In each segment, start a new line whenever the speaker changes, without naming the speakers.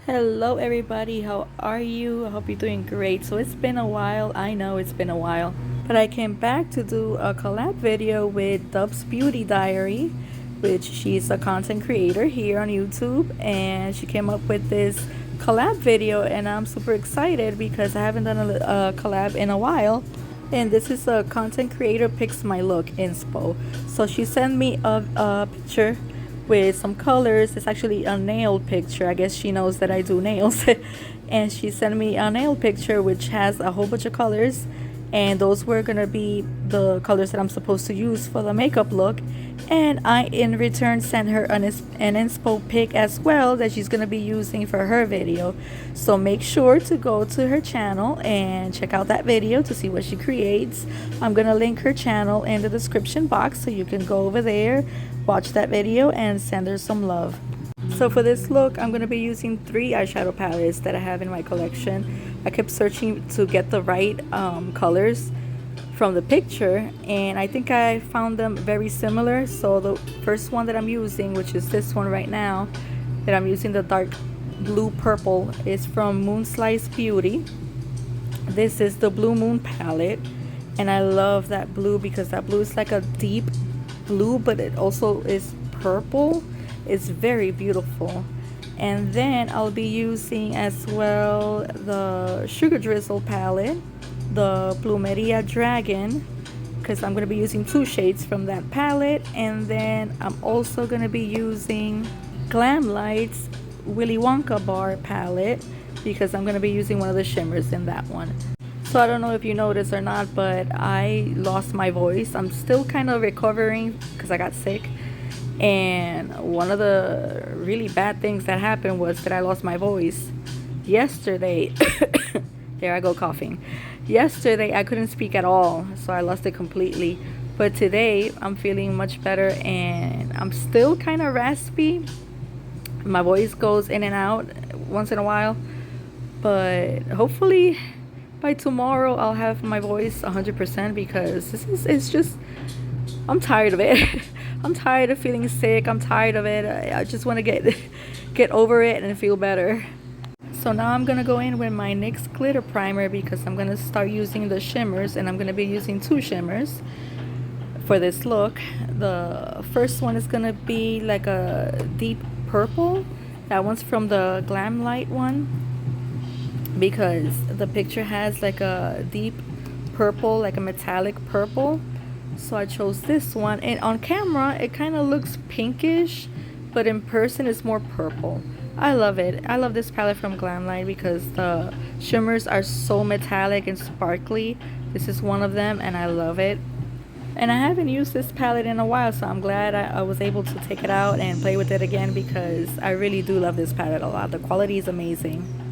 Hello everybody, how are you? I hope you're doing great. So it's been a while, I know it's been a while, but I came back to do a collab video with Dub's Beauty Diary, which she's a content creator here on YouTube, and she came up with this collab video, and I'm super excited because I haven't done a collab in a while. And this is a content creator picks my look inspo. So she sent me a picture with some colors. It's actually a nail picture. I guess she knows that I do nails. And she sent me a nail picture which has a whole bunch of colors, and those were gonna be the colors that I'm supposed to use for the makeup look. And I in return sent her an inspo pic as well that she's gonna be using for her video. So make sure to go to her channel and check out that video to see what she creates. I'm gonna link her channel in the description box so you can go over there, watch that video, and send her some love. So for this look, I'm going to be using 3 eyeshadow palettes that I have in my collection. I kept searching to get the right colors from the picture, and I think I found them very similar. So the first one that I'm using, which is this one right now, that I'm using, the dark blue purple, is from Moonslice Beauty. This is the Blue Moon palette, and I love that blue because that blue is like a deep blue, but it also is purple. It's very beautiful. And then I'll be using as well the Sugar Drizzle palette, the Plumeria Dragon, because I'm going to be using 2 shades from that palette. And then I'm also going to be using Glam Light's Willy Wonka bar palette because I'm going to be using one of the shimmers in that one. So I don't know if you noticed or not, but I lost my voice. I'm still kind of recovering because I got sick. And one of the really bad things that happened was that I lost my voice yesterday. There I go coughing. Yesterday I couldn't speak at all, so I lost it completely. But today I'm feeling much better, and I'm still kind of raspy. My voice goes in and out once in a while, but hopefully by tomorrow I'll have my voice 100% because it's just, I'm tired of it. I'm tired of feeling sick. I'm tired of it. I just want to get over it and feel better. So now I'm going to go in with my NYX glitter primer because I'm going to start using the shimmers, and I'm going to be using 2 shimmers for this look. The first one is going to be like a deep purple. That one's from the Glam Light one because the picture has like a deep purple, like a metallic purple. So I chose this one, and on camera it kind of looks pinkish, but in person it's more purple. I love it. I love this palette from Glamlight because the shimmers are so metallic and sparkly. This is one of them, and I love it. And I haven't used this palette in a while, so I'm glad I was able to take it out and play with it again because I really do love this palette a lot. The quality is amazing.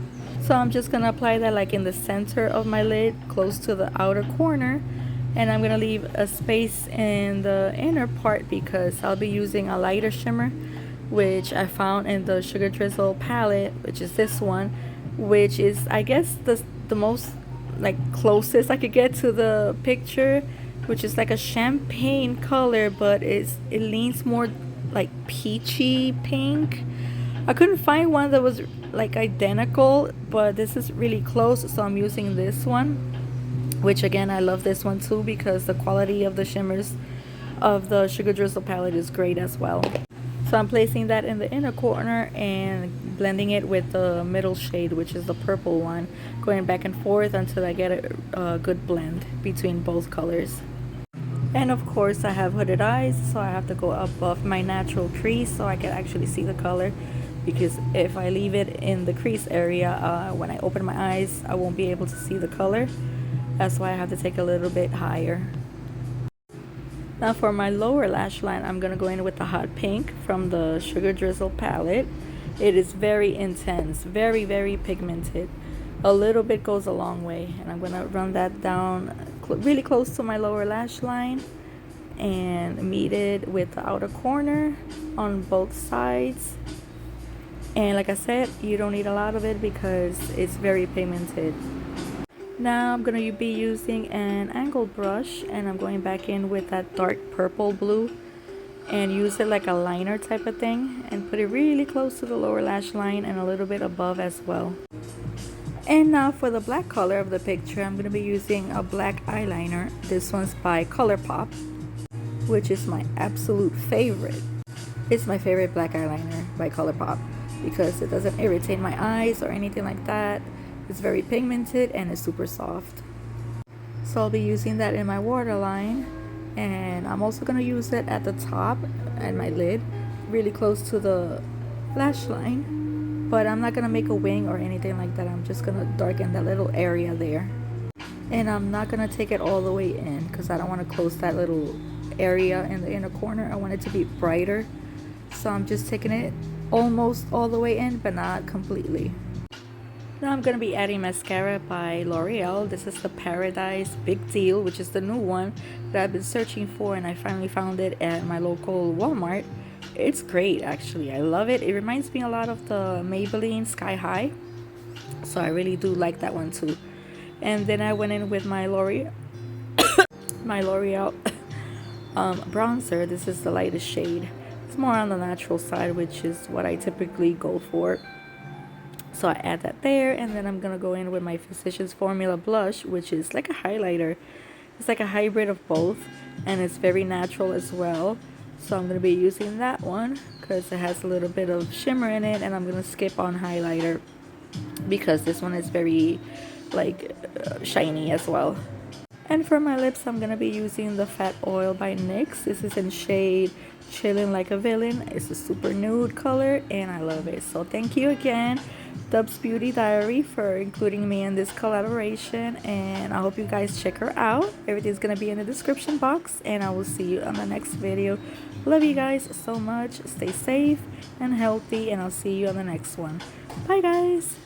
So I'm just gonna apply that like in the center of my lid, close to the outer corner. And I'm gonna leave a space in the inner part because I'll be using a lighter shimmer, which I found in the Sugar Drizzle palette, which is this one, which is, I guess, the most like closest I could get to the picture, which is like a champagne color, but it leans more like peachy pink. I couldn't find one that was like identical, but this is really close, so I'm using this one. Which again, I love this one too because the quality of the shimmers of the Sugar Drizzle palette is great as well. So I'm placing that in the inner corner and blending it with the middle shade, which is the purple one, going back and forth until I get a good blend between both colors. And of course I have hooded eyes, so I have to go above my natural crease so I can actually see the color, because if I leave it in the crease area, when I open my eyes I won't be able to see the color. That's why I have to take a little bit higher. Now for my lower lash line, I'm going to go in with the hot pink from the Sugar Drizzle palette. It is very intense, very, very pigmented. A little bit goes a long way. And I'm going to run that down really close to my lower lash line and meet it with the outer corner on both sides. And like I said, you don't need a lot of it because it's very pigmented. Now I'm going to be using an angled brush, and I'm going back in with that dark purple blue and use it like a liner type of thing and put it really close to the lower lash line and a little bit above as well. And now for the black color of the picture, I'm going to be using a black eyeliner. This one's by Colourpop, which is my absolute favorite. It's my favorite black eyeliner by Colourpop because it doesn't irritate my eyes or anything like that. It's very pigmented and it's super soft. So I'll be using that in my waterline, and I'm also going to use it at the top and my lid, really close to the lash line. But I'm not going to make a wing or anything like that. I'm just going to darken that little area there. And I'm not going to take it all the way in because I don't want to close that little area in the inner corner. I want it to be brighter. So I'm just taking it almost all the way in, but not completely. Now I'm going to be adding mascara by L'Oreal. This is the Paradise Big Deal, which is the new one that I've been searching for, and I finally found it at my local Walmart. It's great, actually. I love it. It reminds me a lot of the Maybelline Sky High, so I really do like that one too. And then I went in with my L'Oreal bronzer. This is the lightest shade. It's more on the natural side, which is what I typically go for. So I add that there, and then I'm going to go in with my Physicians Formula blush, which is like a highlighter. It's like a hybrid of both, and it's very natural as well. So I'm going to be using that one because it has a little bit of shimmer in it, and I'm going to skip on highlighter because this one is very shiny as well. And for my lips, I'm going to be using the Fat Oil by NYX. This is in shade Chillin' Like a Villain. It's a super nude color, and I love it. So thank you again, Dubs Beauty Diary, for including me in this collaboration, and I hope you guys check her out. Everything's going to be in the description box, and I will see you on the next video. Love you guys so much. Stay safe and healthy, and I'll see you on the next one. Bye, guys.